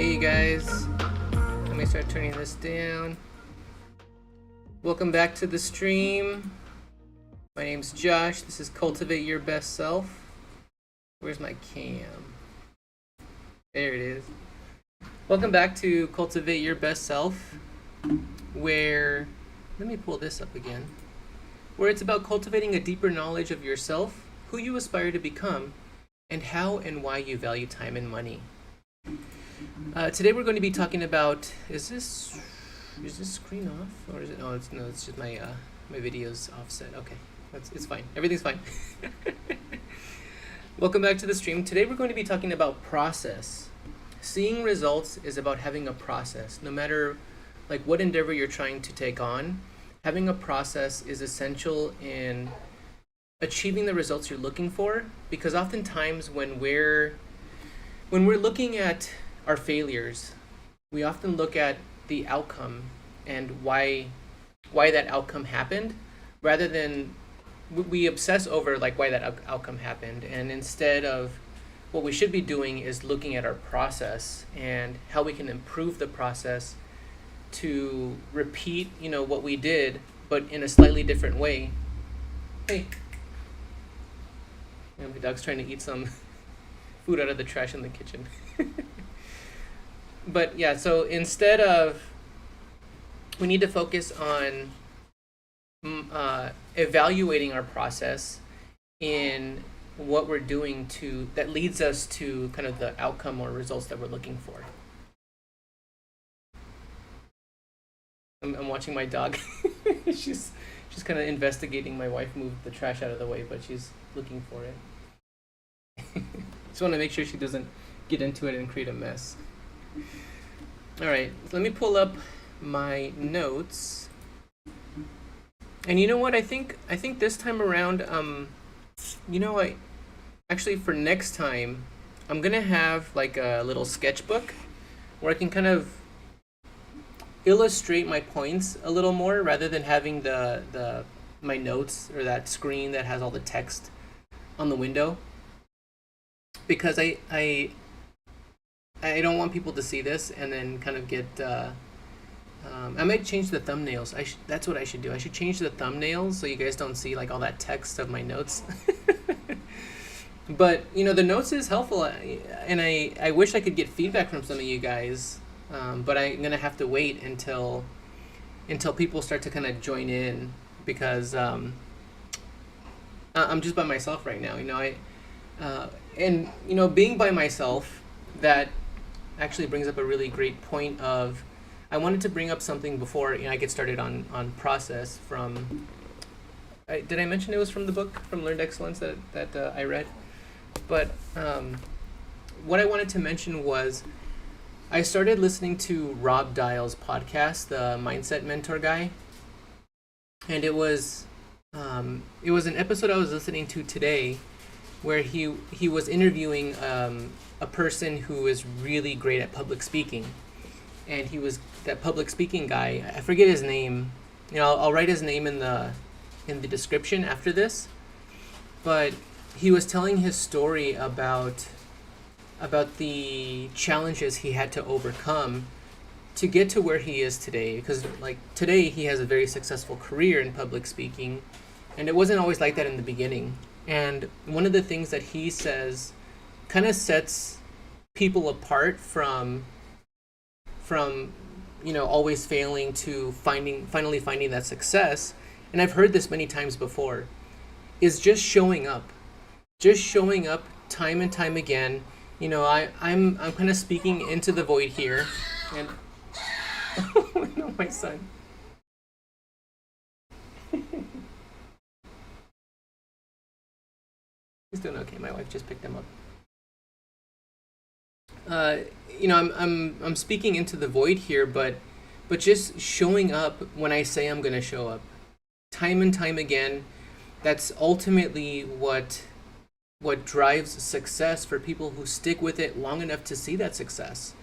Hey guys, let me start turning this down. Welcome back to the stream. My name's Josh. This is Cultivate Your Best Self. Where's my cam? There it is. Welcome back to Cultivate Your Best Self, where, let me pull this up again, where it's about cultivating a deeper knowledge of yourself, who you aspire to become, and how and why you value time and money. Today we're going to be talking about, is this screen off, or is it? No, it's just my my video's offset. Okay, it's fine. Everything's fine. Welcome back to the stream. Today we're going to be talking about process. Seeing results is about having a process. No matter like what endeavor you're trying to take on, having a process is essential in achieving the results you're looking for. Because oftentimes when we're looking at our failures, we often look at the outcome and why that outcome happened, rather than we obsess over like why that outcome happened, and instead of what we should be doing is looking at our process and how we can improve the process to repeat what we did but in a slightly different way. Hey, my dog's trying to eat some food out of the trash in the kitchen. But yeah, so instead of, we need to focus on evaluating our process in what we're doing that leads us to kind of the outcome or results that we're looking for. I'm watching my dog. she's kind of investigating. My wife moved the trash out of the way, but she's looking for it. Just want to make sure she doesn't get into it and create a mess. All right, let me pull up my notes. And you know what? I think this time around, actually for next time, I'm gonna have like a little sketchbook where I can kind of illustrate my points a little more, rather than having my notes or that screen that has all the text on the window. Because I don't want people to see this and then kind of get. I might change the thumbnails. That's what I should do. I should change the thumbnails so you guys don't see like all that text of my notes. But the notes is helpful, and I wish I could get feedback from some of you guys. But I'm gonna have to wait until people start to kind of join in, because I'm just by myself right now. Being by myself, that actually brings up a really great point of, I wanted to bring up something before I get started on process from, did I mention it was from the book, from Learned Excellence, that I read? But what I wanted to mention was, I started listening to Rob Dial's podcast, the Mindset Mentor guy, and it was an episode I was listening to today, where he was interviewing a person who is really great at public speaking, and he was that public speaking guy. I forget his name. I'll write his name in the description after this. But he was telling his story about the challenges he had to overcome to get to where he is today. Because like today he has a very successful career in public speaking, and it wasn't always like that in the beginning. And one of the things that he says kind of sets people apart from always failing to finally finding that success, and I've heard this many times before, is just showing up time and time again. I'm kind of speaking into the void here, and no, my son. He's doing okay. My wife just picked him up. I'm speaking into the void here, but just showing up when I say I'm going to show up, time and time again. That's ultimately what drives success for people who stick with it long enough to see that success.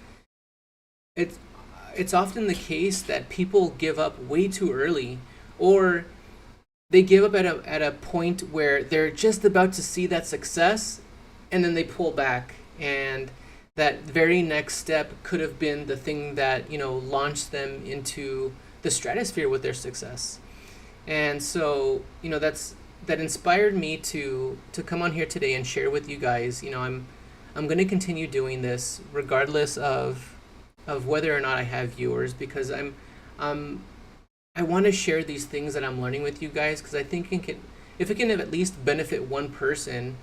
It's often the case that people give up way too early, or they give up at a point where they're just about to see that success, and then they pull back and that very next step could have been the thing that, launched them into the stratosphere with their success. And so, that inspired me to come on here today and share with you guys. I'm going to continue doing this regardless of whether or not I have viewers, because I want to share these things that I'm learning with you guys, because I think if it can at least benefit one person,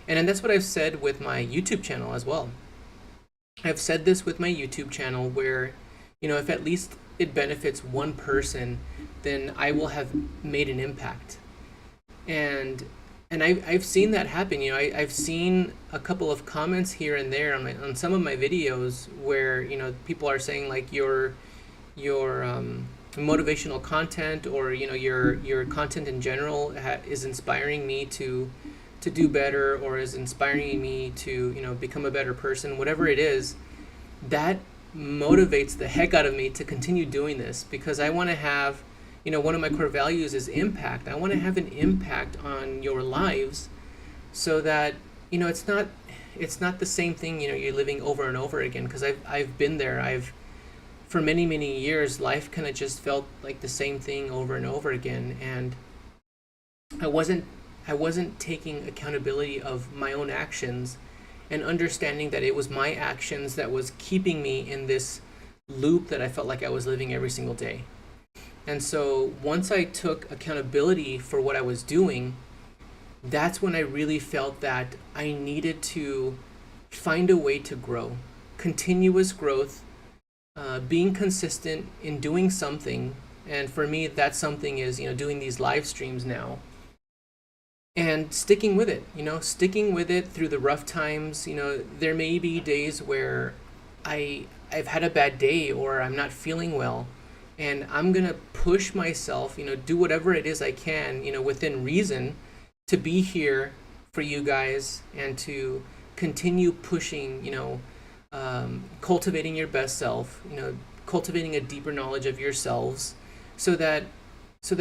and that's what I've said with my YouTube channel as well. I've said this with my YouTube channel where, if at least it benefits one person, then I will have made an impact. And I've seen that happen. I've seen a couple of comments here and there on some of my videos where, people are saying like your motivational content, or your content in general is inspiring me to do better, or is inspiring me to become a better person. Whatever it is, that motivates the heck out of me to continue doing this, because I want to have, one of my core values is impact. I want to have an impact on your lives, so that it's not the same thing you're living over and over again, because I've been there. For many years, life kind of just felt like the same thing over and over again, and I wasn't taking accountability of my own actions and understanding that it was my actions that was keeping me in this loop that I felt like I was living every single day. And so once I took accountability for what I was doing, that's when I really felt that I needed to find a way to grow. Continuous growth, being consistent in doing something. And for me, that something is, doing these live streams now. And sticking with it through the rough times. There may be days where I've had a bad day, or I'm not feeling well, and I'm going to push myself, do whatever it is I can, within reason, to be here for you guys and to continue pushing, cultivating your best self, cultivating a deeper knowledge of yourselves, so that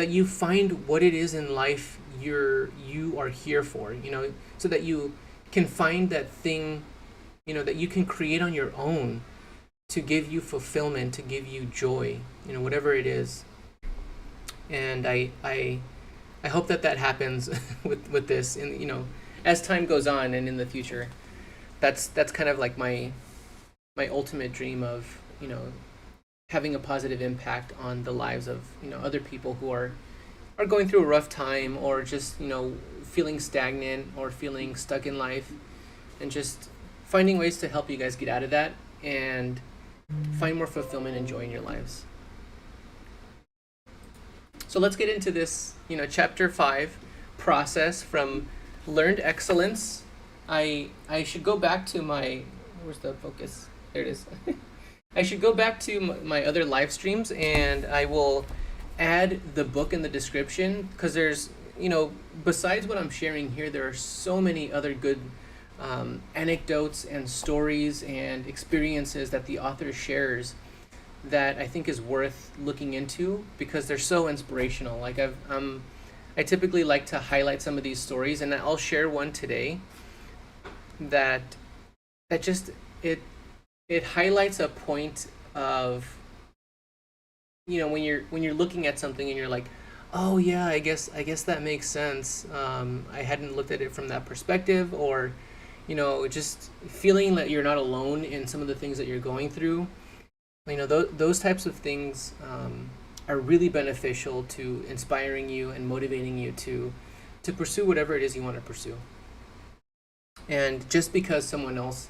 you find what it is in life you are here for, so that you can find that thing, that you can create on your own to give you fulfillment, to give you joy, whatever it is. And I hope that happens with this, and as time goes on and in the future. That's kind of like my ultimate dream of having a positive impact on the lives of other people who are going through a rough time, or just feeling stagnant or feeling stuck in life, and just finding ways to help you guys get out of that and find more fulfillment and joy in your lives. So let's get into this, chapter 5, process from learned excellence. I should go back to where's the focus? There it is. I should go back to my other live streams, and I will add the book in the description, because there's, besides what I'm sharing here, there are so many other good anecdotes and stories and experiences that the author shares that I think is worth looking into, because they're so inspirational. Like I typically like to highlight some of these stories, and I'll share one today that just it highlights a point of when you're looking at something and you're like, oh yeah, I guess that makes sense. I hadn't looked at it from that perspective, or just feeling that you're not alone in some of the things that you're going through. Those types of things are really beneficial to inspiring you and motivating you to pursue whatever it is you want to pursue. And just because someone else,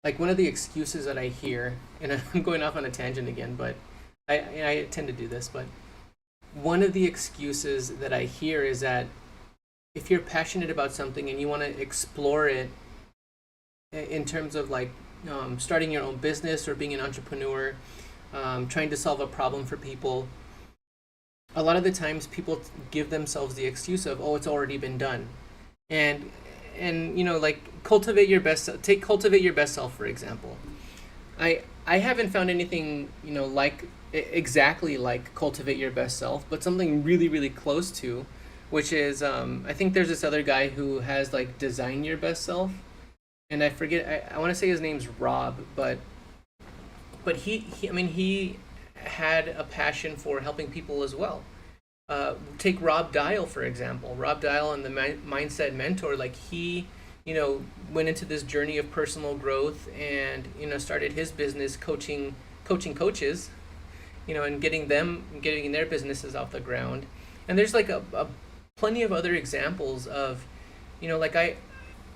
like one of the excuses that I hear, and I'm going off on a tangent again, but I tend to do this, but one of the excuses that I hear is that if you're passionate about something and you want to explore it in terms of like starting your own business or being an entrepreneur, trying to solve a problem for people, a lot of the times people give themselves the excuse of, oh, it's already been done. And like cultivate your best self, for example. I haven't found anything like exactly like cultivate your best self, but something really, really close to, which is I think there's this other guy who has like design your best self, and I forget. I want to say his name's Rob, but he had a passion for helping people as well. Take Rob Dial, for example. Rob Dial and the Mindset Mentor, like he, went into this journey of personal growth and, started his business coaching coaches, and getting their businesses off the ground. And there's like a plenty of other examples of, like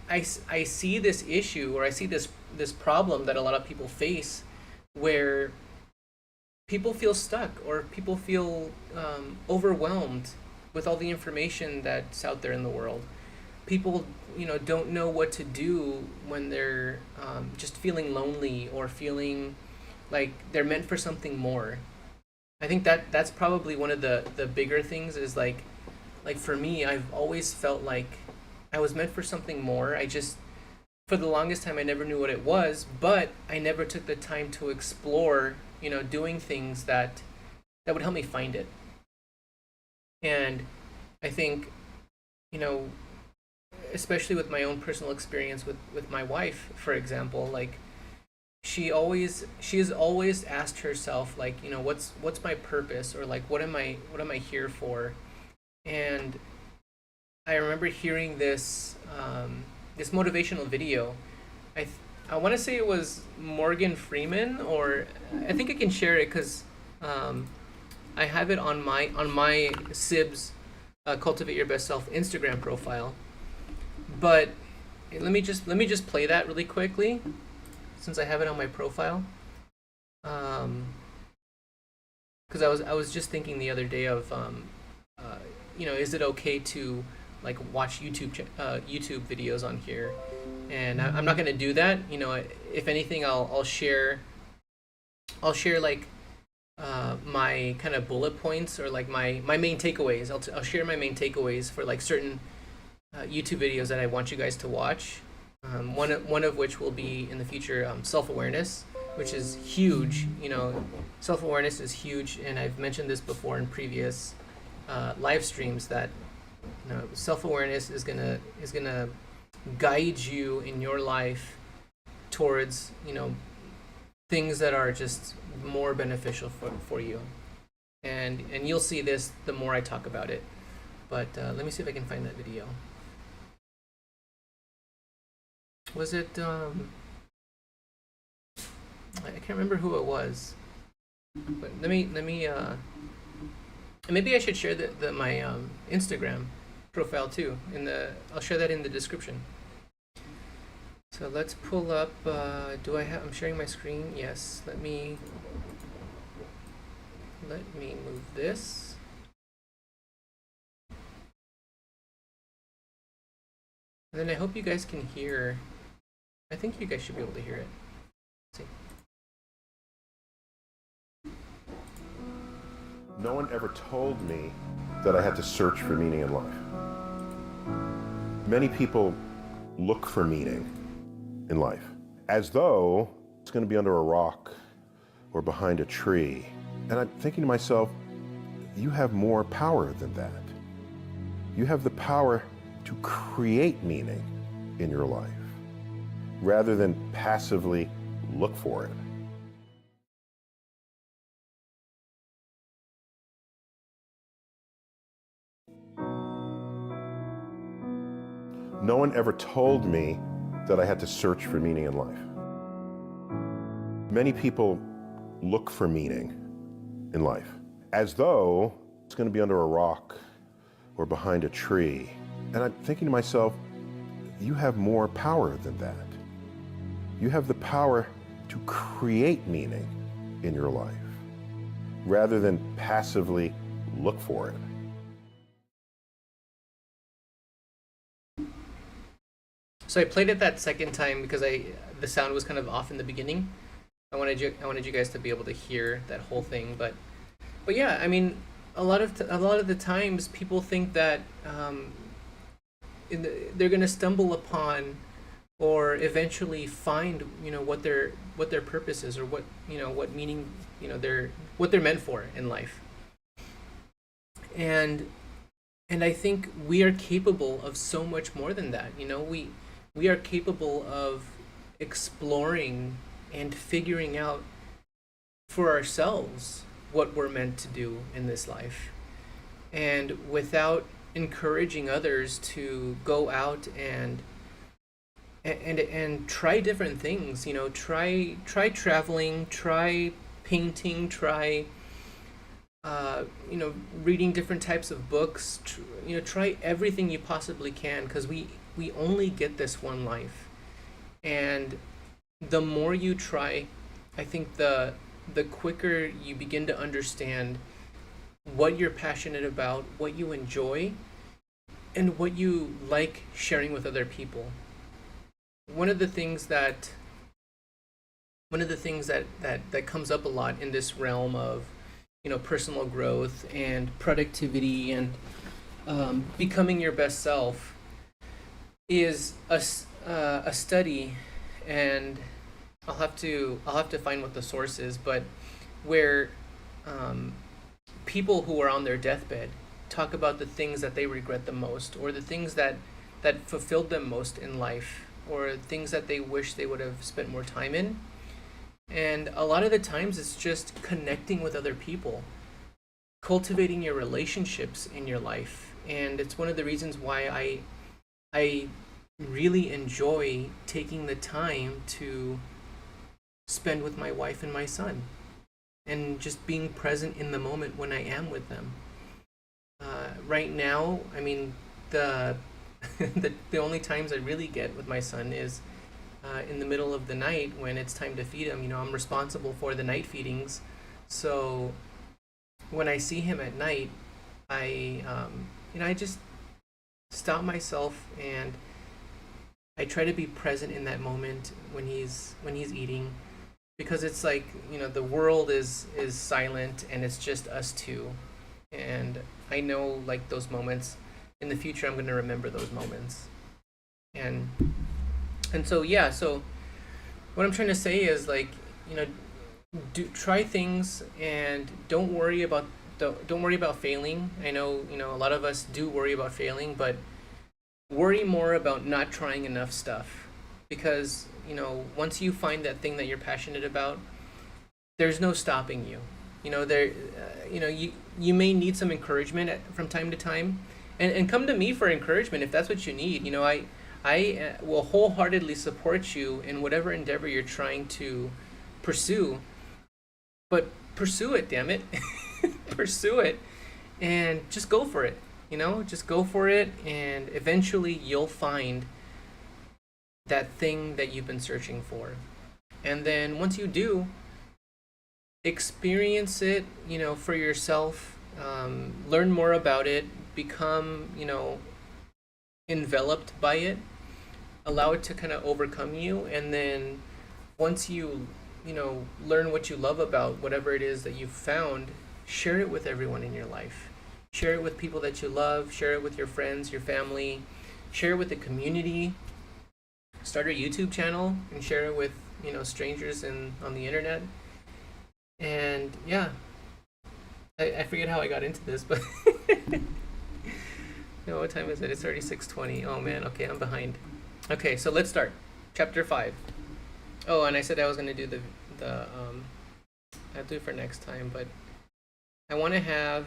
I see this issue, or I see this problem that a lot of people face, where people feel stuck, or people feel overwhelmed with all the information that's out there in the world. People, don't know what to do when they're just feeling lonely, or feeling like they're meant for something more. I think that's probably one of the bigger things, is like for me, I've always felt like I was meant for something more. I just, for the longest time, I never knew what it was, but I never took the time to explore, doing things that would help me find it. And I think, especially with my own personal experience with my wife, for example, like she has always asked herself, like, what's my purpose, or like what am I here for? And I remember hearing this this motivational video. I want to say it was Morgan Freeman, or I think I can share it because I have it on my CYBS Cultivate Your Best Self Instagram profile. But let me just play that really quickly, since I have it on my profile. Because I was just thinking the other day of is it okay to like watch YouTube videos on here? And I'm not gonna do that. If anything, I'll share like my kind of bullet points, or like my main takeaways. I'll share my main takeaways for like certain YouTube videos that I want you guys to watch. One of which will be in the future self-awareness, which is huge. Self-awareness is huge, and I've mentioned this before in previous live streams, that self-awareness is gonna guide you in your life towards things that are just more beneficial for you, and you'll see this the more I talk about it. But let me see if I can find that video. Was it I can't remember who it was, but let me maybe I should share my Instagram profile too. I'll share that in the description. So let's pull up. I'm sharing my screen. Yes. Let me move this. And then I hope you guys can hear. I think you guys should be able to hear it. Let's see. No one ever told me that I had to search for meaning in life. Many people look for meaning in life as though it's going to be under a rock or behind a tree. And I'm thinking to myself, you have more power than that. You have the power to create meaning in your life rather than passively look for it. No one ever told me that I had to search for meaning in life. Many people look for meaning in life as though it's going to be under a rock or behind a tree. And I'm thinking to myself, you have more power than that. You have the power to create meaning in your life rather than passively look for it. So I played it that second time because the sound was kind of off in the beginning. I wanted you guys to be able to hear that whole thing, but yeah, I mean, a lot of the times people think that they're going to stumble upon or eventually find what their purpose is, or what meaning what they're meant for in life. And I think we are capable of so much more than that. we are capable of exploring and figuring out for ourselves what we're meant to do in this life. And without encouraging others to go out and try different things, try traveling, try painting, try reading different types of books, try everything you possibly can, because we only get this one life. And the more you try, I think the quicker you begin to understand what you're passionate about, what you enjoy, and what you like sharing with other people. One of the things that comes up a lot in this realm of personal growth and productivity and becoming your best self is a study, and I'll have to find what the source is, but where people who are on their deathbed talk about the things that they regret the most, or the things that fulfilled them most in life, or things that they wish they would have spent more time in. And a lot of the times it's just connecting with other people, cultivating your relationships in your life. And it's one of the reasons why I really enjoy taking the time to spend with my wife and my son, and just being present in the moment when I am with them. Right now, I mean, the the only times I really get with my son is in the middle of the night when it's time to feed him. I'm responsible for the night feedings, so when I see him at night, I just stop myself and I try to be present in that moment when he's eating, because it's like the world is silent and it's just us two, and I know, like, those moments in the future I'm going to remember those moments. And so what I'm trying to say is, like, try things, and don't worry about failing. I know a lot of us do worry about failing, but worry more about not trying enough stuff, because once you find that thing that you're passionate about, there's no stopping you. You may need some encouragement from time to time, and come to me for encouragement if that's what you need. I will wholeheartedly support you in whatever endeavor you're trying to pursue, but pursue it, damn it. Pursue it, and just go for it. Just go for it, and eventually you'll find that thing that you've been searching for. And then once you do, experience it, for yourself, learn more about it, become, enveloped by it, allow it to kind of overcome you, and then once you, learn what you love about whatever it is that you've found, share it with everyone in your life. Share it with people that you love, share it with your friends, your family, share it with the community. Start a YouTube channel and share it with, strangers on the internet. And yeah, I forget how I got into this, but what time is it? It's already 6:20. Oh man, okay, I'm behind. Okay, so let's start. Chapter 5. Oh, and I said I was going to do I'll do it for next time, but I want to have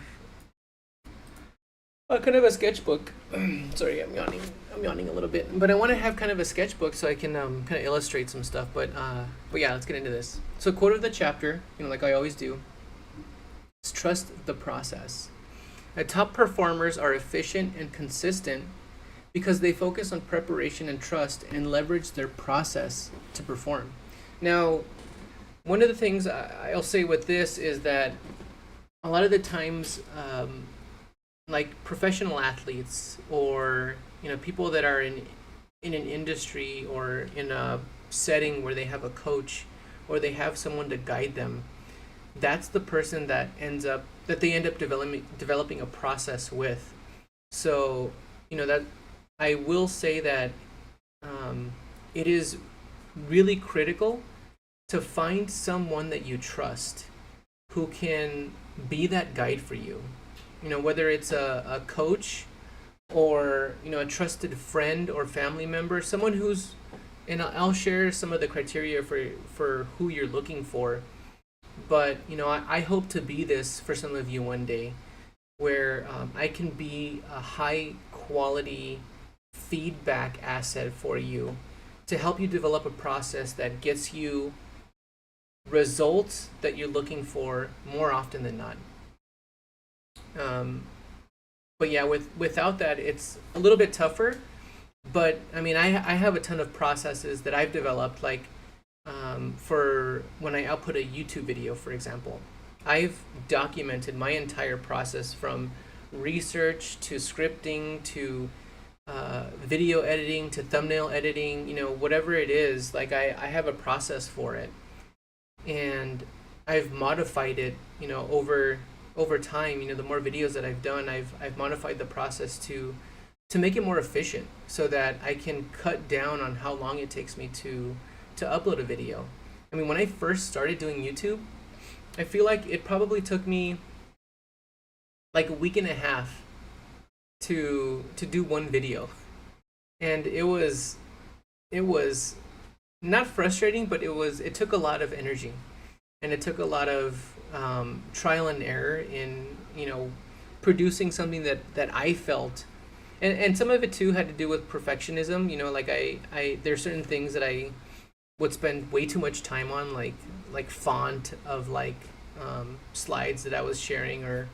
kind of a sketchbook. Sorry, I'm yawning a little bit, but I want to have kind of a sketchbook so I can kind of illustrate some stuff. But yeah, let's get into this. So, quote of the chapter, like I always do, is trust the process. Top performers are efficient and consistent because they focus on preparation and trust and leverage their process to perform. Now, one of the things I'll say with this is that a lot of the times, like professional athletes, or people that are in an industry or in a setting where they have a coach or they have someone to guide them, that's the person that they end up developing a process with. So that I will say that it is really critical to find someone that you trust who can be that guide for you. Whether it's a coach or a trusted friend or family member, someone who's, and I'll share some of the criteria for who you're looking for. But I hope to be this for some of you one day, where I can be a high quality feedback asset for you to help you develop a process that gets you results that you're looking for more often than not. But yeah, without that, it's a little bit tougher. But I mean, I have a ton of processes that I've developed, like for when I output a YouTube video, for example. I've documented my entire process from research to scripting to video editing to thumbnail editing, whatever it is. Like I have a process for it, and I've modified it, over time. The more videos that I've done, I've modified the process to make it more efficient, so that I can cut down on how long it takes me to upload a video. I mean, when I first started doing YouTube, I feel like it probably took me like a week and a half to do one video. And it was not frustrating, but it took a lot of energy, and it took a lot of trial and error in producing something that I felt, and some of it too had to do with perfectionism. Like I there are certain things that I would spend way too much time on, like font of slides that I was sharing, or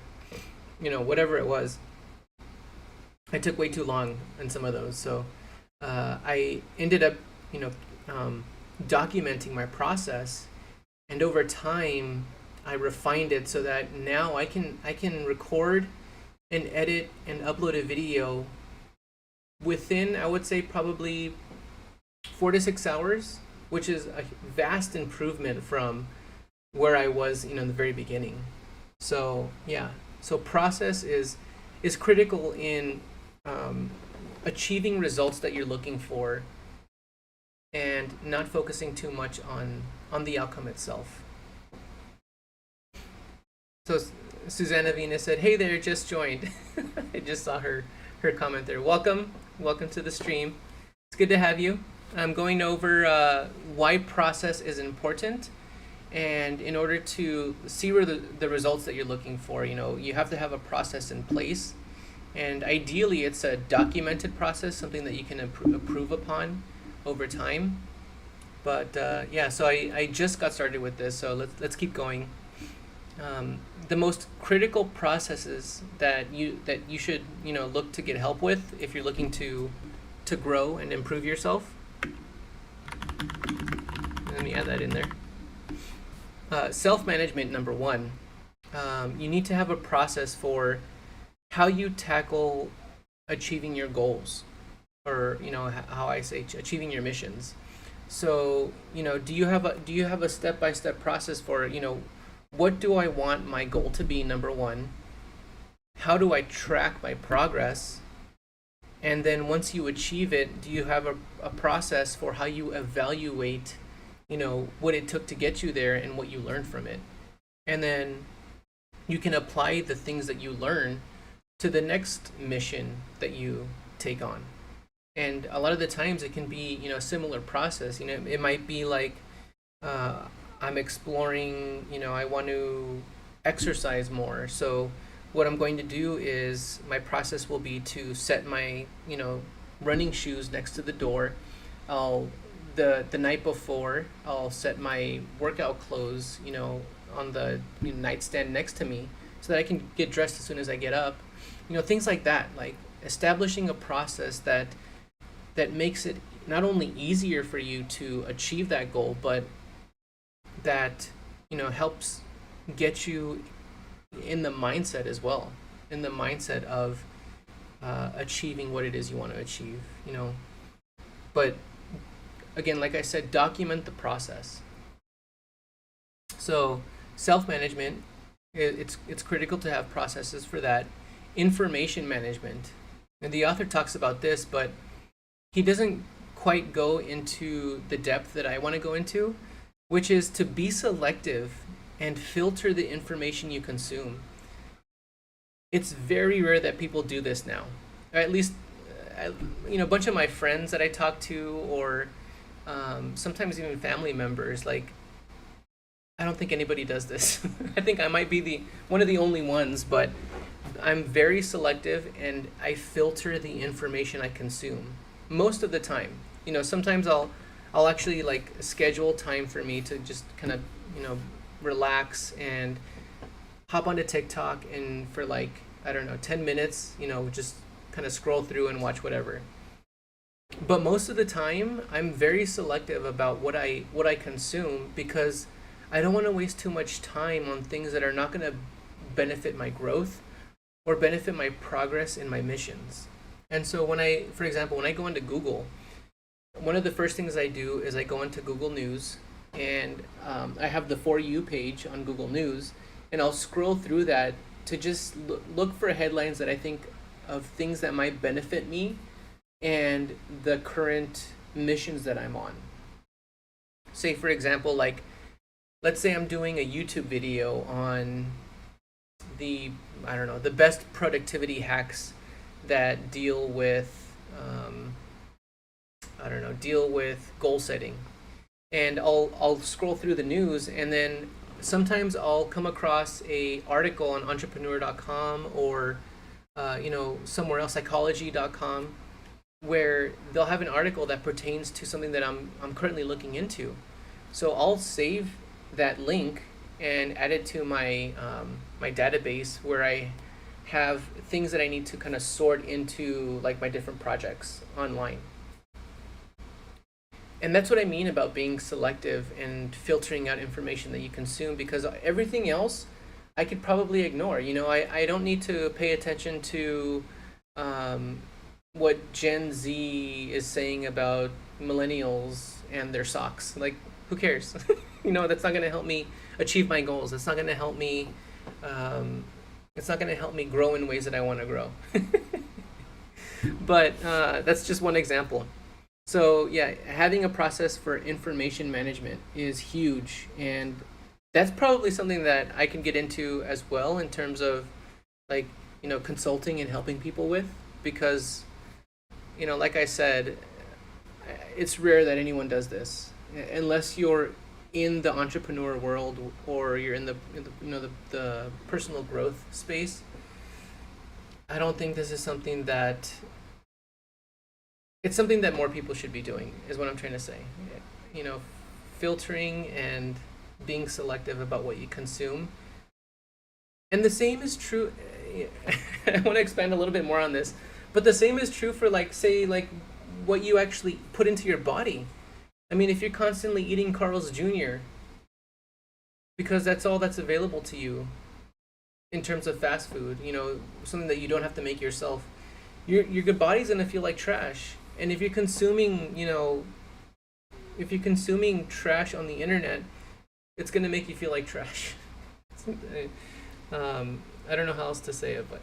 whatever it was. I took way too long on some of those, so I ended up documenting my process, and over time I refined it so that now I can record and edit and upload a video within, I would say, probably 4 to 6 hours, which is a vast improvement from where I was in the very beginning. So yeah, so process is critical in achieving results that you're looking for, and not focusing too much on the outcome itself. So Susanna Venus said, "Hey there, just joined." I just saw her comment there. Welcome to the stream. It's good to have you. I'm going over why process is important, and in order to see where the results that you're looking for, you have to have a process in place, and ideally it's a documented process, something that you can improve upon over time. But yeah, so I just got started with this, so let's keep going. The most critical processes that you should look to get help with if you're looking to grow and improve yourself. Let me add that in there. Self-management, number one. You need to have a process for how you tackle achieving your goals, or how I say achieving your missions. So do you have a step-by-step process for what do I want my goal to be, number one? How do I track my progress? And then once you achieve it, do you have a process for how you evaluate what it took to get you there and what you learned from it? And then you can apply the things that you learn to the next mission that you take on. And a lot of the times it can be a similar process. It might be like I'm exploring, I want to exercise more. So what I'm going to do is my process will be to set my, running shoes next to the door. The night before, I'll set my workout clothes, on the nightstand next to me, so that I can get dressed as soon as I get up. Things like that, like establishing a process that makes it not only easier for you to achieve that goal, but that helps get you in the mindset as well, in the mindset of achieving what it is you want to achieve. But again, like I said, document the process. So self-management, it's critical to have processes for that. Information management, and the author talks about this, but he doesn't quite go into the depth that I want to go into, which is to be selective and filter the information you consume. It's very rare that people do this now. or at least a bunch of my friends that I talk to, or sometimes even family members, like, I don't think anybody does this. I think I might be the one of the only ones, but I'm very selective and I filter the information I consume most of the time. Sometimes I'll actually like schedule time for me to just kind of, relax and hop onto TikTok and for like, I don't know, 10 minutes, just kind of scroll through and watch whatever. But most of the time, I'm very selective about what I consume, because I don't want to waste too much time on things that are not going to benefit my growth or benefit my progress in my missions. And so for example, when I go into Google, one of the first things I do is I go into Google News, and I have the For You page on Google News, and I'll scroll through that to just look for headlines that I think of things that might benefit me and the current missions that I'm on. Say, for example, like, let's say I'm doing a YouTube video on the best productivity hacks that deal with goal setting, and I'll scroll through the news, and then sometimes I'll come across a article on entrepreneur.com or somewhere else, psychology.com, where they'll have an article that pertains to something that I'm currently looking into. So I'll save that link and add it to my my database, where I have things that I need to kind of sort into like my different projects online. And that's what I mean about being selective and filtering out information that you consume, because everything else I could probably ignore. I don't need to pay attention to what Gen Z is saying about millennials and their socks. Like, who cares? That's not going to help me achieve my goals. It's not going to help me. It's not going to help me grow in ways that I want to grow. But that's just one example. So yeah, having a process for information management is huge, and that's probably something that I can get into as well, in terms of like, consulting and helping people with, because like I said, it's rare that anyone does this unless you're in the entrepreneur world, or you're in the personal growth space. I don't think this is something that it's something that more people should be doing, is what I'm trying to say. Filtering and being selective about what you consume. And the same is true. I want to expand a little bit more on this, but the same is true for, like, say, like, what you actually put into your body. I mean, if you're constantly eating Carl's Jr. because that's all that's available to you in terms of fast food, something that you don't have to make yourself, your good body's gonna feel like trash. And if you're consuming, trash on the internet, it's gonna make you feel like trash. I don't know how else to say it, but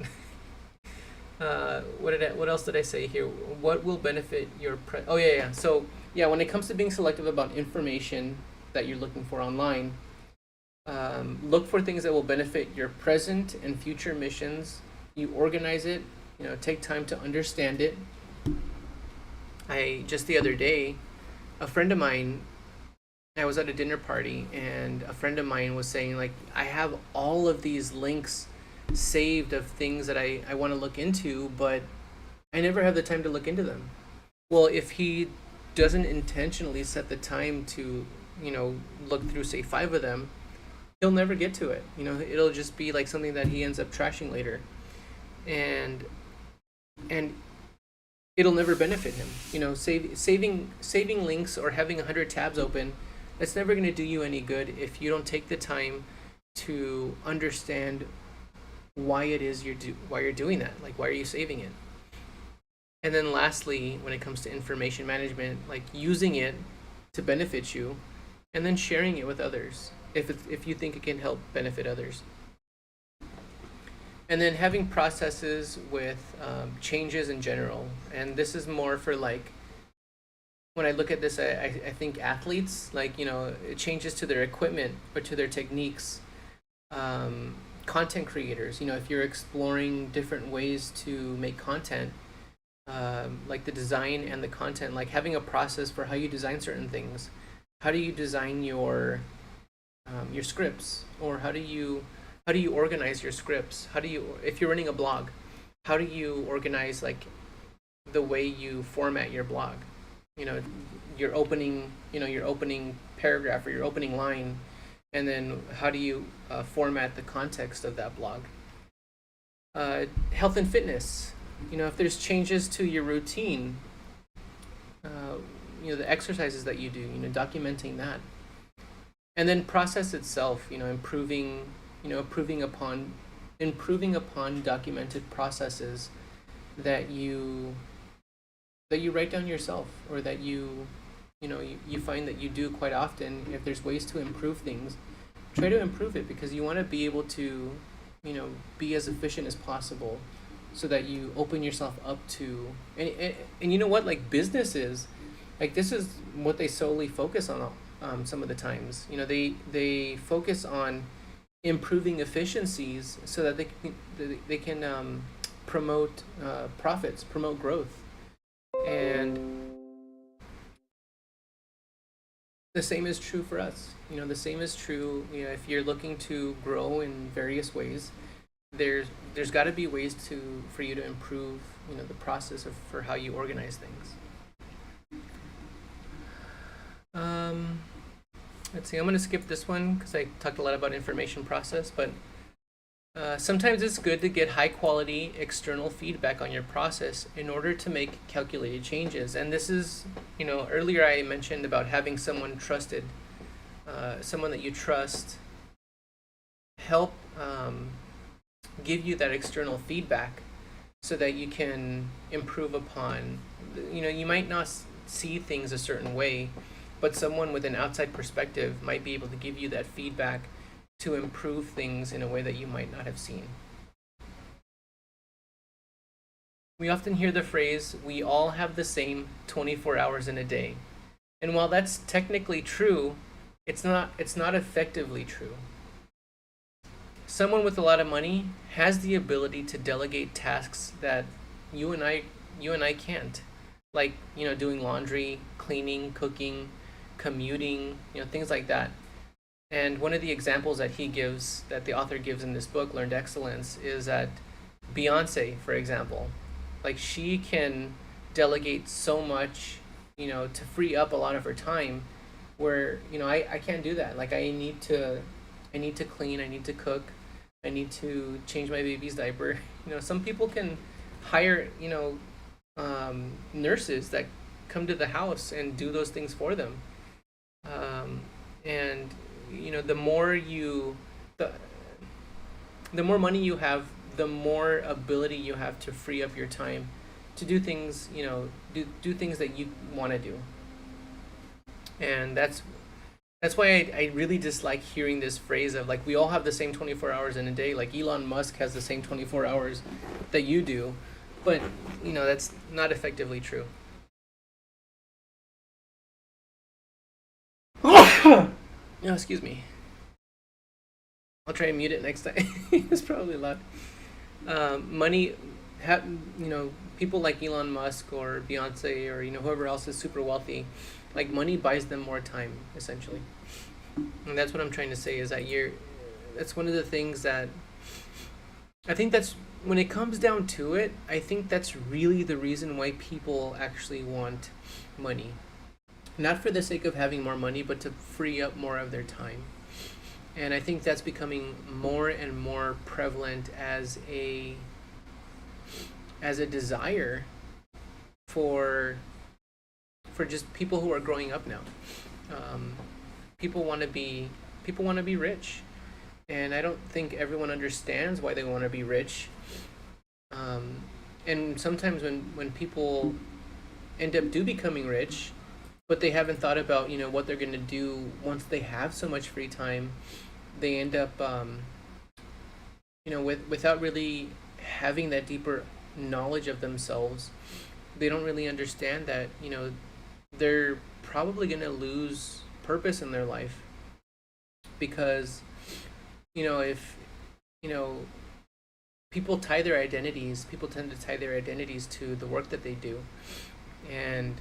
what else did I say here? What will benefit your So yeah, when it comes to being selective about information that you're looking for online, look for things that will benefit your present and future missions. You organize it, take time to understand it. Just the other day, a friend of mine, I was at a dinner party, and a friend of mine was saying, like, I have all of these links saved of things that I want to look into, but I never have the time to look into them. Well, if he doesn't intentionally set the time to, look through, say, 5 of them, he'll never get to it. It'll just be like something that he ends up trashing later. And it'll never benefit him. Saving links or having 100 tabs open, that's never going to do you any good if you don't take the time to understand why it is why you're doing that. Like, why are you saving it? And then lastly, when it comes to information management, like, using it to benefit you, and then sharing it with others if you think it can help benefit others. And then having processes with changes in general. And this is more for, like, when I look at this, I think athletes, like, changes to their equipment or to their techniques. Content creators, if you're exploring different ways to make content, like the design and the content, like having a process for how you design certain things. How do you design your scripts, or how do you organize your scripts? How do you, if you're running a blog, how do you organize like the way you format your blog? You know, your opening paragraph or your opening line, and then how do you format the context of that blog? Health and fitness. If there's changes to your routine, the exercises that you do, documenting that. And then process itself, improving upon documented processes that you write down yourself, or that you find that you do quite often. If there's ways to improve things, try to improve it, because you want to be able to be as efficient as possible, so that you open yourself up to, and you know what, like businesses, like this is what they solely focus on. Some of the times, they focus on improving efficiencies so that they can promote profits, promote growth. And the same is true for us. The same is true, if you're looking to grow in various ways, there's got to be ways for you to improve, the process for how you organize things. Let's see, I'm going to skip this one because I talked a lot about information process, but sometimes it's good to get high quality external feedback on your process in order to make calculated changes. And this is, earlier I mentioned about having someone trusted, someone that you trust, help give you that external feedback so that you can improve upon, you might not see things a certain way, but someone with an outside perspective might be able to give you that feedback to improve things in a way that you might not have seen. We often hear the phrase, we all have the same 24 hours in a day. And while that's technically true, it's not effectively true. Someone with a lot of money has the ability to delegate tasks that you and I can't. Like, doing laundry, cleaning, cooking, commuting, things like that. And one of the examples that the author gives in this book, Learned Excellence, is that Beyonce, for example, like she can delegate so much, to free up a lot of her time, where, I can't do that. Like I need to clean, I need to cook, I need to change my baby's diaper. Some people can hire, nurses that come to the house and do those things for them. And the more money you have, the more ability you have to free up your time to do things, do things that you want to do. And that's why I really dislike hearing this phrase of like, we all have the same 24 hours in a day. Like Elon Musk has the same 24 hours that you do, but that's not effectively true. No, excuse me. I'll try and mute it next time. It's probably loud. Money, people like Elon Musk or Beyonce or whoever else is super wealthy, like money buys them more time, essentially. And that's what I'm trying to say, is that that's one of the things that I think, that's when it comes down to it, I think that's really the reason why people actually want money. Not for the sake of having more money, but to free up more of their time. And I think that's becoming more and more prevalent as a desire for just people who are growing up now. People want to be rich, and I don't think everyone understands why they want to be rich. And sometimes when people end up becoming rich, but they haven't thought about what they're going to do once they have so much free time, they end up without really having that deeper knowledge of themselves. They don't really understand that they're probably going to lose purpose in their life, because if people tend to tie their identities to the work that they do. And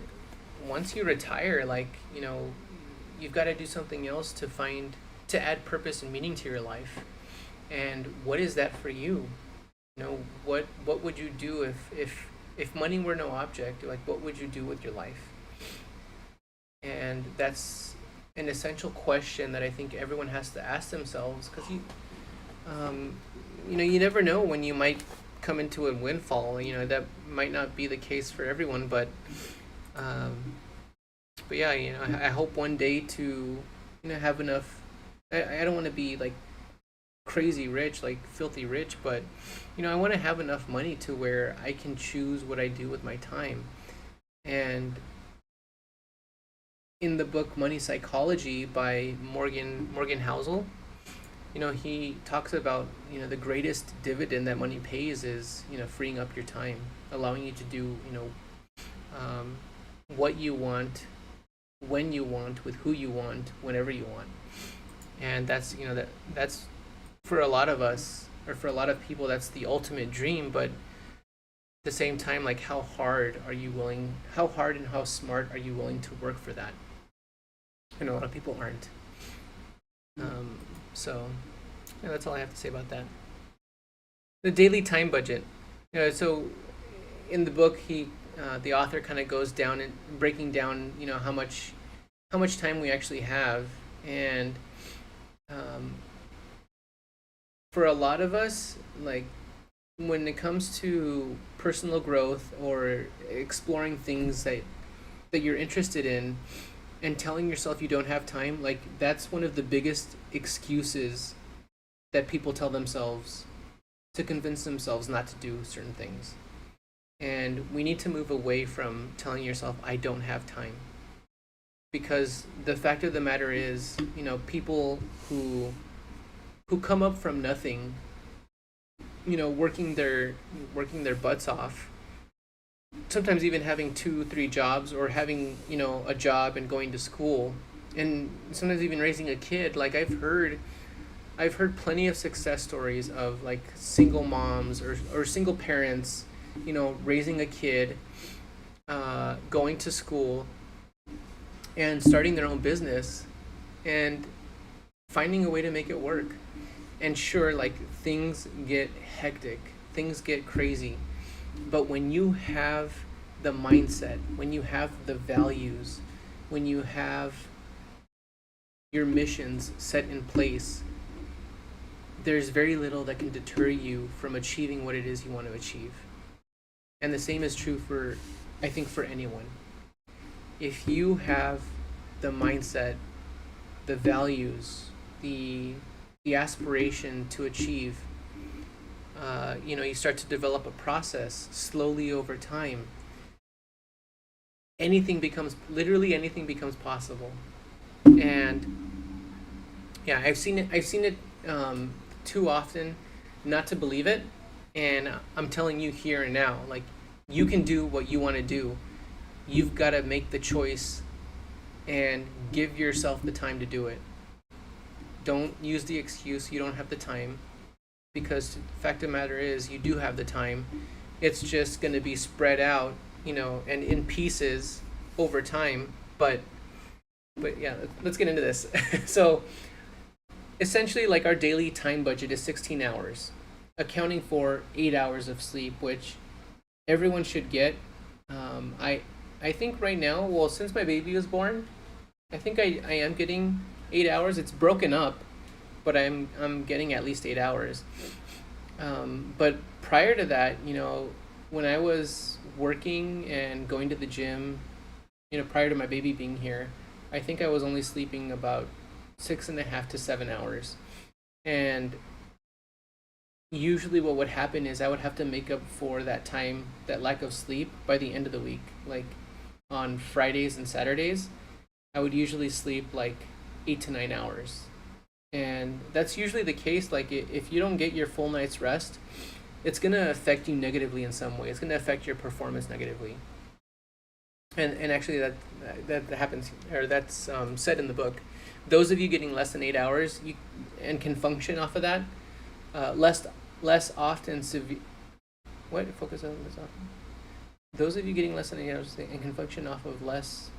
once you retire, like, you've got to do something else to add purpose and meaning to your life. And what is that for you? What would you do if money were no object? Like, what would you do with your life? And that's an essential question that I think everyone has to ask themselves, because you never know when you might come into a windfall. That might not be the case for everyone, but yeah, I hope one day to have enough. I don't want to be like crazy rich, like filthy rich, but I want to have enough money to where I can choose what I do with my time. And in the book Money Psychology by Morgan Housel, he talks about the greatest dividend that money pays is freeing up your time, allowing you to do what you want, when you want, with who you want, whenever you want. And that's that's for a lot of us, or for a lot of people, that's the ultimate dream. But at the same time, like, how hard and how smart are you willing to work for that? A lot of people aren't. So that's all I have to say about that. The daily time budget. So in the book, the author kind of goes down and breaking down, how much time we actually have. And for a lot of us, like, when it comes to personal growth or exploring things that you're interested in, and telling yourself you don't have time, like, that's one of the biggest excuses that people tell themselves to convince themselves not to do certain things. And we need to move away from telling yourself, I don't have time. Because the fact of the matter is, people who come up from nothing, working their butts off, sometimes even having 2-3 jobs, or having a job and going to school, and sometimes even raising a kid. Like, I've heard plenty of success stories of, like, single moms or single parents, raising a kid, going to school, and starting their own business, and finding a way to make it work. And sure, like, things get hectic, things get crazy. But when you have the mindset, when you have the values, when you have your missions set in place, there's very little that can deter you from achieving what it is you want to achieve. And the same is true for anyone. If you have the mindset, the values, the aspiration to achieve, you start to develop a process slowly over time. Literally anything becomes possible. And yeah, I've seen it too often not to believe it. And I'm telling you here and now, like, you can do what you want to do. You've got to make the choice and give yourself the time to do it. Don't use the excuse you don't have the time, because the fact of the matter is, you do have the time. It's just going to be spread out, and in pieces over time. But yeah, let's get into this. So essentially, like, our daily time budget is 16 hours, accounting for 8 hours of sleep, which everyone should get. I think right now, well, since my baby was born, I think I am getting 8 hours. It's broken up, but I'm getting at least 8 hours. But prior to that, when I was working and going to the gym, prior to my baby being here, I think I was only sleeping about 6.5 to 7 hours. And usually what would happen is I would have to make up for that time, that lack of sleep, by the end of the week. Like, on Fridays and Saturdays, I would usually sleep like 8 to 9 hours. And that's usually the case. Like, if you don't get your full night's rest, it's going to affect you negatively in some way. It's going to affect your performance negatively. And actually that happens, or that's said in the book. Those of you getting less than 8 hours and can function off of that, less often severe. What? Focus on less often. Those of you getting less than 8 hours of sleep and can function off of less.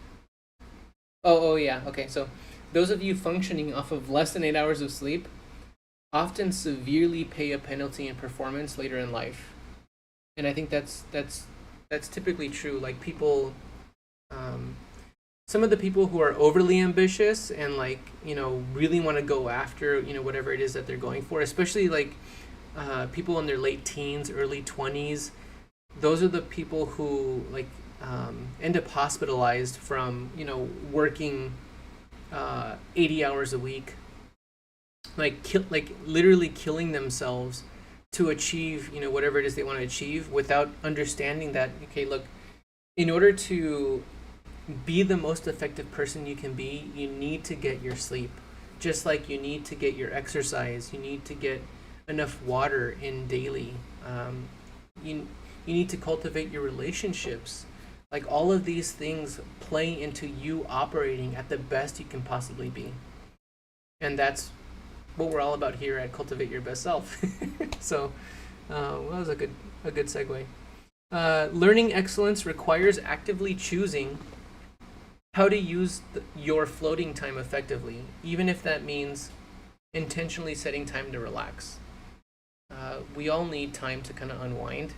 Oh, yeah. Okay, so those of you functioning off of less than 8 hours of sleep often severely pay a penalty in performance later in life, and I think that's typically true. Like people, some of the people who are overly ambitious and like really want to go after whatever it is that they're going for, especially like people in their late teens, early 20s. Those are the people who like end up hospitalized from working 80 hours a week, like literally killing themselves to achieve whatever it is they want to achieve, without understanding that, okay, look, in order to be the most effective person you can be, you need to get your sleep, just like you need to get your exercise, you need to get enough water in daily, you need to cultivate your relationships. Like all of these things play into you operating at the best you can possibly be. And that's what we're all about here at Cultivate Your Best Self. So that was a good segue. Learning excellence requires actively choosing how to use your floating time effectively, even if that means intentionally setting time to relax. We all need time to kind of unwind.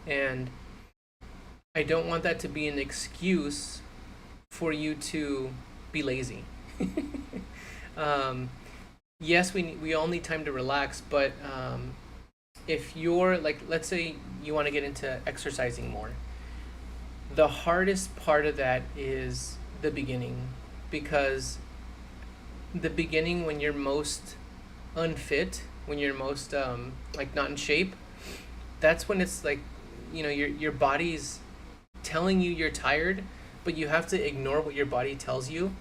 And I don't want that to be an excuse for you to be lazy. Yes, we all need time to relax, but if you're like, let's say you want to get into exercising more, the hardest part of that is the beginning, because the beginning, when you're most unfit, when you're most like not in shape, that's when it's like your body's telling you you're tired, but you have to ignore what your body tells you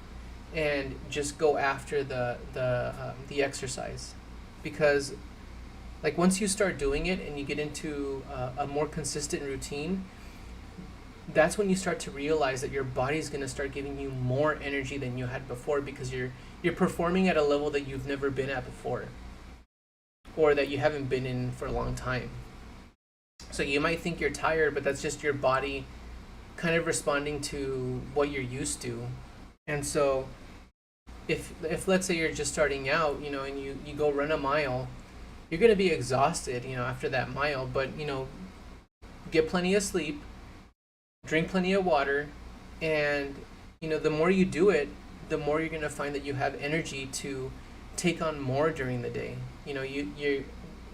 and just go after the exercise. Because like once you start doing it and you get into a more consistent routine, that's when you start to realize that your body's going to start giving you more energy than you had before, because you're performing at a level that you've never been at before, or that you haven't been in for a long time. So you might think you're tired, but that's just your body kind of responding to what you're used to. And so if let's say you're just starting out, and you go run a mile, you're going to be exhausted, after that mile, but get plenty of sleep, drink plenty of water, and the more you do it, the more you're going to find that you have energy to take on more during the day. You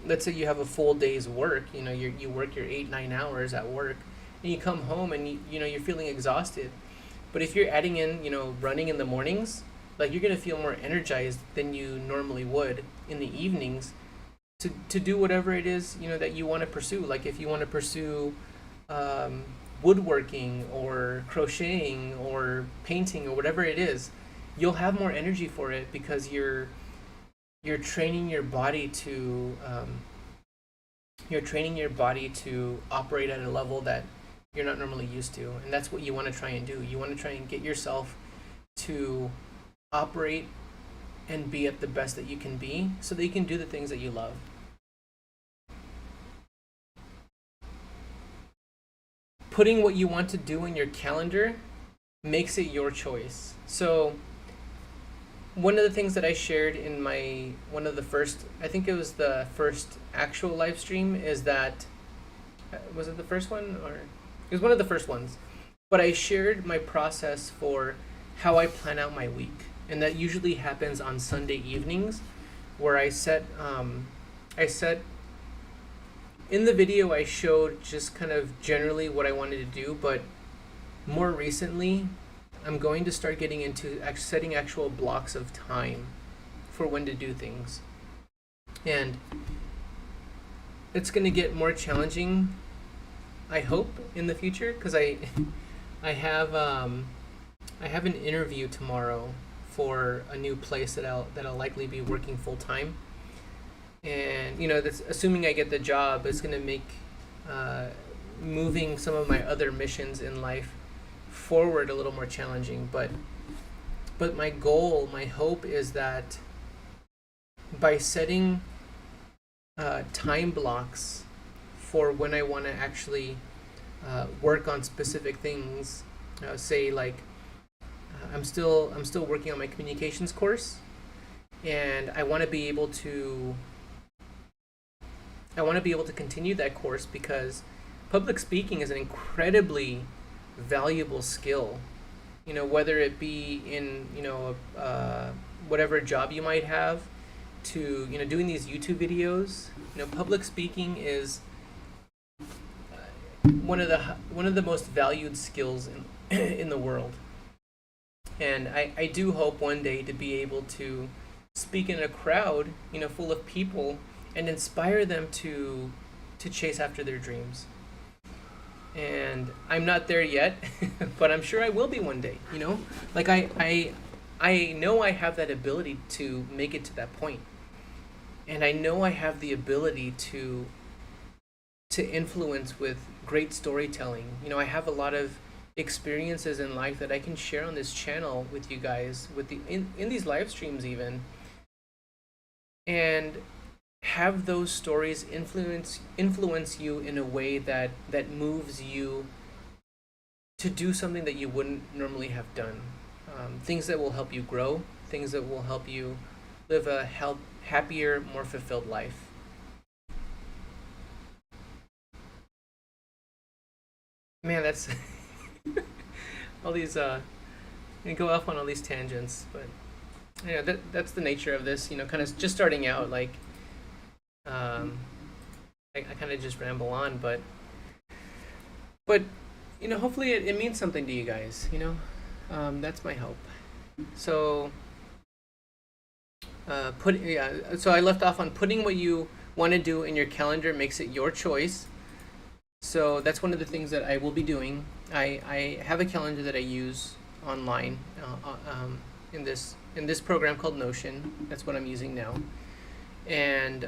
let's say you have a full day's work, you work your 8-9 hours at work, and you come home and you're feeling exhausted. But if you're adding in running in the mornings, like you're going to feel more energized than you normally would in the evenings to do whatever it is that you want to pursue. Like if you want to pursue woodworking or crocheting or painting or whatever it is, you'll have more energy for it, because you're training your body to operate at a level that you're not normally used to. And that's what you want to try and do. You want to try and get yourself to operate and be at the best that you can be, so that you can do the things that you love. Putting what you want to do in your calendar makes it your choice. So one of the things that I shared in one of the first, I think it was the first actual live stream, is that, was it the first one, or it was one of the first ones, but I shared my process for how I plan out my week. And that usually happens on Sunday evenings, where I set in the video I showed just kind of generally what I wanted to do, but more recently I'm going to start getting into setting actual blocks of time for when to do things. And it's going to get more challenging, I hope, in the future, because I have an interview tomorrow for a new place that I'll likely be working full time. And that's assuming I get the job. It's going to make moving some of my other missions in life forward a little more challenging. But my goal, my hope is that by setting time blocks for when I want to actually work on specific things. Say like I'm still working on my communications course, and I want to be able to continue that course because public speaking is an incredibly valuable skill. Whether it be in whatever job you might have, to doing these YouTube videos. Public speaking is one of the most valued skills in in the world. And I do hope one day to be able to speak in a crowd, full of people, and inspire them to chase after their dreams. And I'm not there yet, but I'm sure I will be one day. Like I know I have that ability to make it to that point, and I know I have the ability to influence with great storytelling. I have a lot of experiences in life that I can share on this channel with you guys, with in these live streams even, and have those stories influence you in a way that moves you to do something that you wouldn't normally have done. Things that will help you grow, things that will help you live a happier, more fulfilled life. Man, that's all these you go off on all these tangents, but that's the nature of this. Kind of just starting out. Like I kind of just ramble on, but hopefully it means something to you guys. That's my hope. So so I left off on putting what you want to do in your calendar makes it your choice. So that's one of the things that I will be doing. I have a calendar that I use online in this program called Notion. That's what I'm using now, and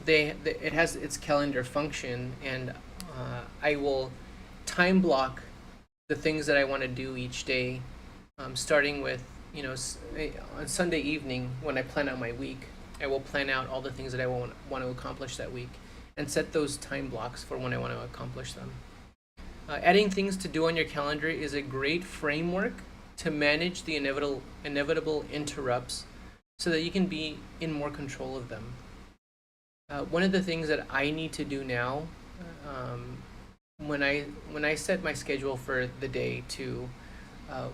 it has its calendar function, and I will time block the things that I want to do each day, starting with on Sunday evening when I plan out my week. I will plan out all the things that I want to accomplish that week, and set those time blocks for when I want to accomplish them. Adding things to do on your calendar is a great framework to manage the inevitable interrupts so that you can be in more control of them. One of the things that I need to do now, when I set my schedule for the day to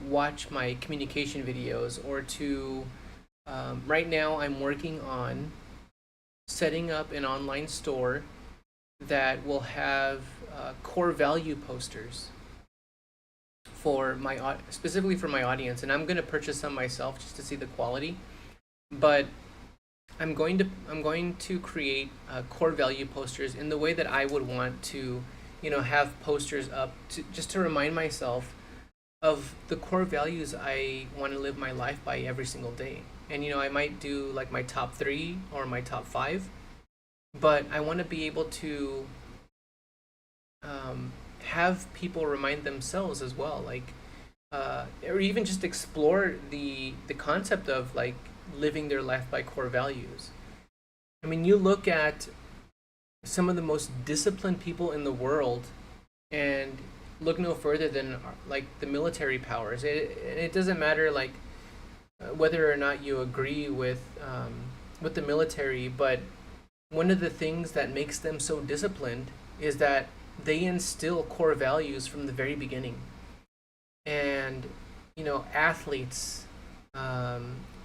watch my communication videos, or to right now I'm working on setting up an online store that will have core value posters for specifically for my audience, and I'm going to purchase some myself just to see the quality. But I'm going to create core value posters in the way that I would want to, have posters up just to remind myself of the core values I want to live my life by every single day. And I might do like my top 3 or my top 5, but I want to be able to have people remind themselves as well, like or even just explore the concept of like living their life by core values. I mean, you look at some of the most disciplined people in the world, and look no further than like the military powers. It doesn't matter like whether or not you agree with the military, but one of the things that makes them so disciplined is that they instill core values from the very beginning. And athletes,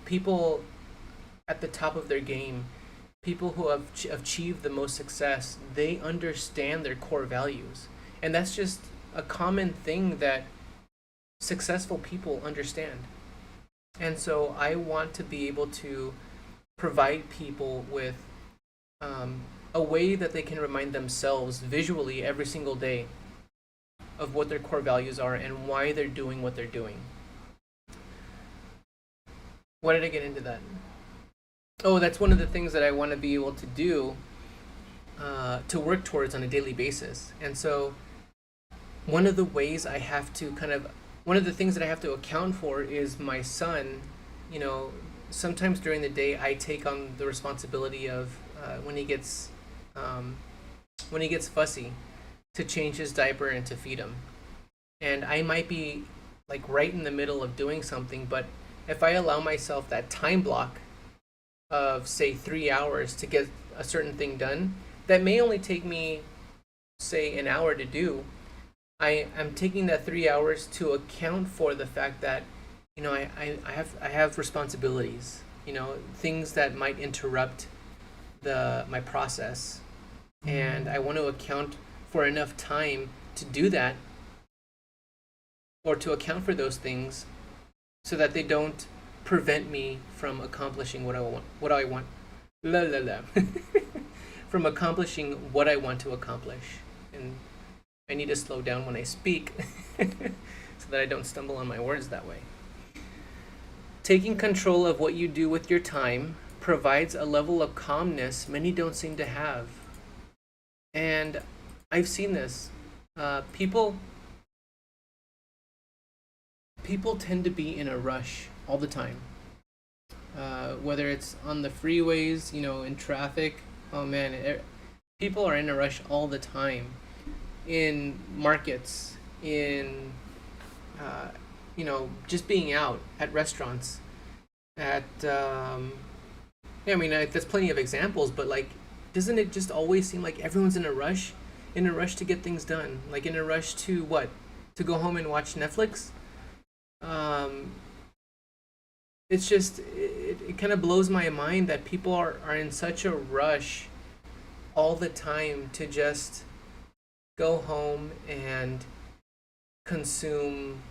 people at the top of their game, people who have achieved the most success, they understand their core values, and that's just a common thing that successful people understand. And so I want to be able to provide people with a way that they can remind themselves visually every single day of what their core values are and why they're doing what they're doing. Why did I get into that? Oh, that's one of the things that I want to be able to do, to work towards on a daily basis. And so one of the things that I have to account for is my son. Sometimes during the day I take on the responsibility of when he gets fussy, to change his diaper and to feed him. And I might be like right in the middle of doing something, but if I allow myself that time block of say 3 hours to get a certain thing done, that may only take me say an hour to do. I'm taking that 3 hours to account for the fact that I have responsibilities, things that might interrupt my process, and I want to account for enough time to do that, or to account for those things so that they don't prevent me from accomplishing what I want la la la from accomplishing what I want to accomplish. And I need to slow down when I speak so that I don't stumble on my words that way. Taking control of what you do with your time provides a level of calmness many don't seem to have. And I've seen this. People tend to be in a rush all the time. Whether it's on the freeways, in traffic. Oh man, people are in a rush all the time. In markets, in just being out at restaurants, at there's plenty of examples, but like, doesn't it just always seem like everyone's in a rush to get things done, like in a rush to what? To go home and watch Netflix? It's just, it kind of blows my mind that people are in such a rush all the time to just go home and consume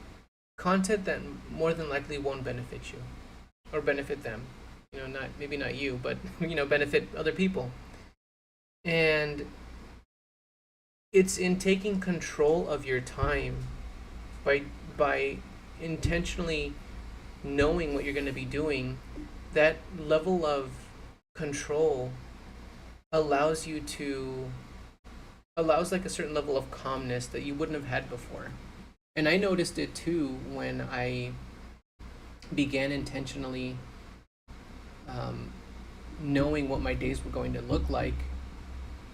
content that more than likely won't benefit you or benefit them. Maybe not you, but benefit other people. And it's in taking control of your time by intentionally knowing what you're going to be doing. That level of control allows like a certain level of calmness that you wouldn't have had before. And I noticed it too when I began intentionally knowing what my days were going to look like,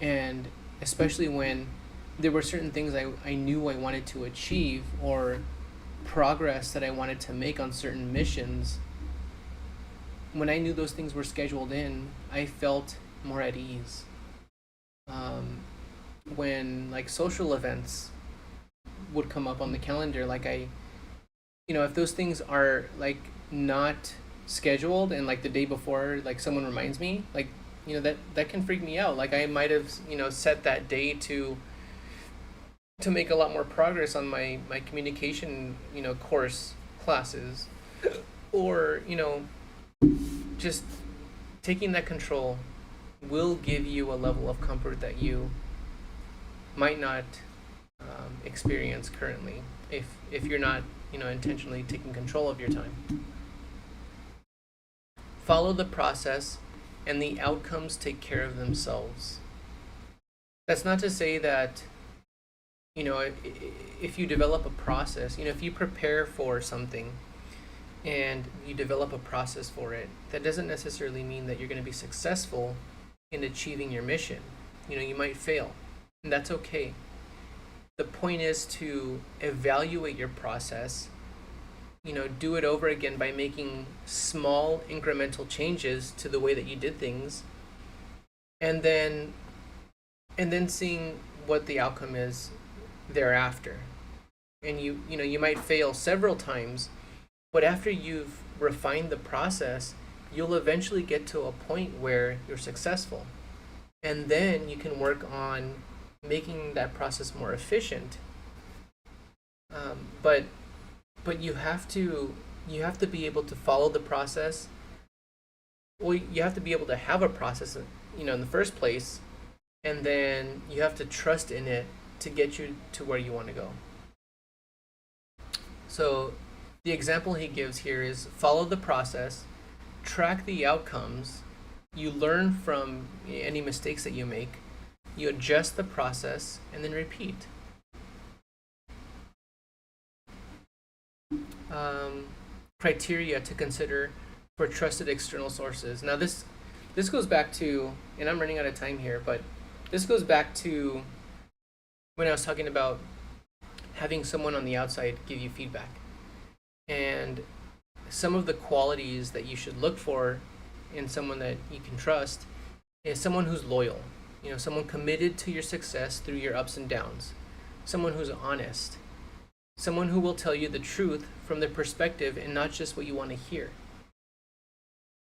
and especially when there were certain things I knew I wanted to achieve, or progress that I wanted to make on certain missions. When I knew those things were scheduled in, I felt more at ease. When like social events would come up on the calendar, like if those things are like not scheduled and like the day before, like someone reminds me, like that can freak me out. Like I might have set that day to make a lot more progress on my communication course classes, or just taking that control will give you a level of comfort that you might not experience currently if you're not intentionally taking control of your time. Follow the process and the outcomes take care of themselves. That's not to say that if you develop a process, if you prepare for something and you develop a process for it, that doesn't necessarily mean that you're going to be successful in achieving your mission. You might fail, and that's okay. The point is to evaluate your process, do it over again by making small incremental changes to the way that you did things, and then seeing what the outcome is thereafter. And you might fail several times, but after you've refined the process, you'll eventually get to a point where you're successful, and then you can work on making that process more efficient. But you have to be able to follow the process. Well, you have to be able to have a process, in the first place, and then you have to trust in it to get you to where you want to go. So the example he gives here is follow the process, track the outcomes, you learn from any mistakes that you make, you adjust the process, and then repeat. Criteria to consider for trusted external sources. Now this this goes back to, and I'm running out of time here, but this goes back to when I was talking about having someone on the outside give you feedback. And some of the qualities that you should look for in someone that you can trust is someone who's loyal, someone committed to your success through your ups and downs, someone who's honest, someone who will tell you the truth from their perspective and not just what you want to hear.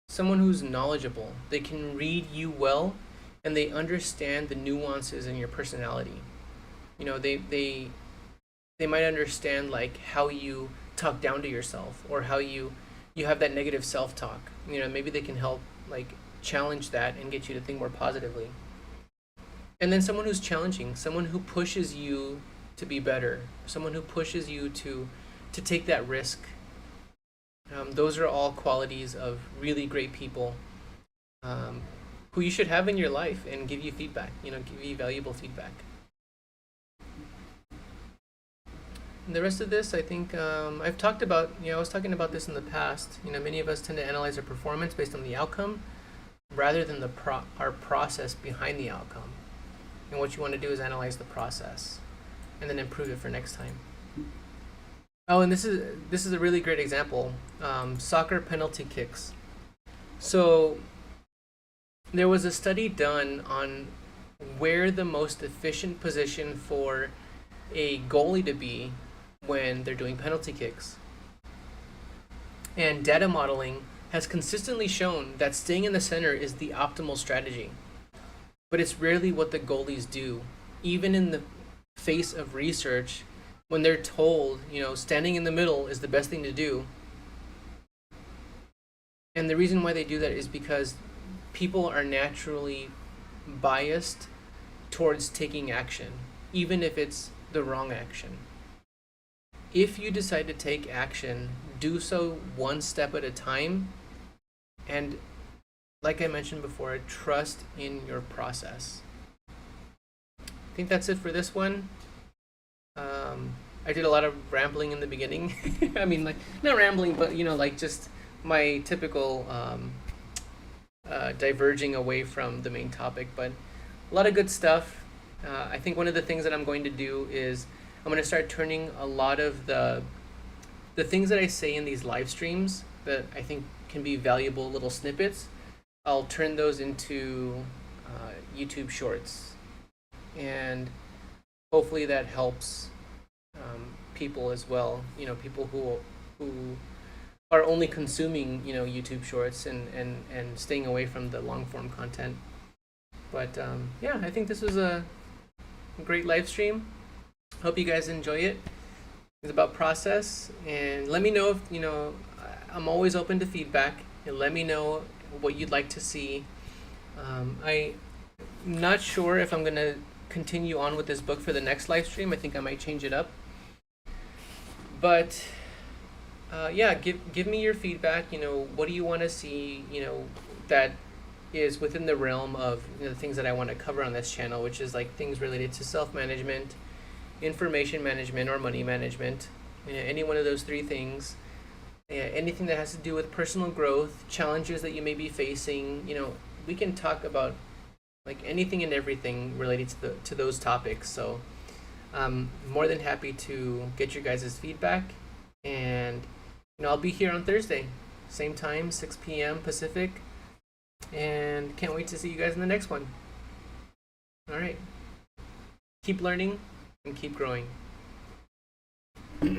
Someone who's knowledgeable, they can read you well, and they understand the nuances in your personality. They might understand like how you talk down to yourself, or how you have that negative self-talk. Maybe they can help like challenge that and get you to think more positively. And then someone who's challenging, someone who pushes you to be better, someone who pushes you to take that risk. Those are all qualities of really great people who you should have in your life and give you feedback, give you valuable feedback. And the rest of this, I think I've talked about, I was talking about this in the past. Many of us tend to analyze our performance based on the outcome rather than our process behind the outcome. And what you want to do is analyze the process and then improve it for next time. Oh, and this is a really great example. Soccer penalty kicks. So there was a study done on where the most efficient position for a goalie to be when they're doing penalty kicks. And data modeling has consistently shown that staying in the center is the optimal strategy. But it's rarely what the goalies do. Even in the face of research, when they're told, standing in the middle is the best thing to do. And the reason why they do that is because people are naturally biased towards taking action, even if it's the wrong action. If you decide to take action, do so one step at a time, and like I mentioned before, trust in your process. I think that's it for this one. I did a lot of rambling in the beginning. I mean, like, not rambling, but just my typical diverging away from the main topic. But a lot of good stuff. I think one of the things that I'm going to do is I'm going to start turning a lot of the things that I say in these live streams that I think can be valuable little snippets. I'll turn those into YouTube shorts, and hopefully that helps people as well. People who are only consuming YouTube shorts and staying away from the long form content. But yeah, I think this was a great live stream. Hope you guys enjoy it. It's about process, and let me know if I'm always open to feedback, and let me know what you'd like to see. I'm not sure if I'm gonna continue on with this book for the next live stream. I think I might change it up. But yeah, give me your feedback. What do you want to see? That is within the realm of the things that I want to cover on this channel, which is like things related to self-management, information management, or money management. Any one of those three things. Anything that has to do with personal growth, challenges that you may be facing. We can talk about like anything and everything related to those topics. So I'm more than happy to get your guys' feedback, and I'll be here on Thursday, same time, 6 p.m. Pacific, and can't wait to see you guys in the next one. All right, keep learning and keep growing.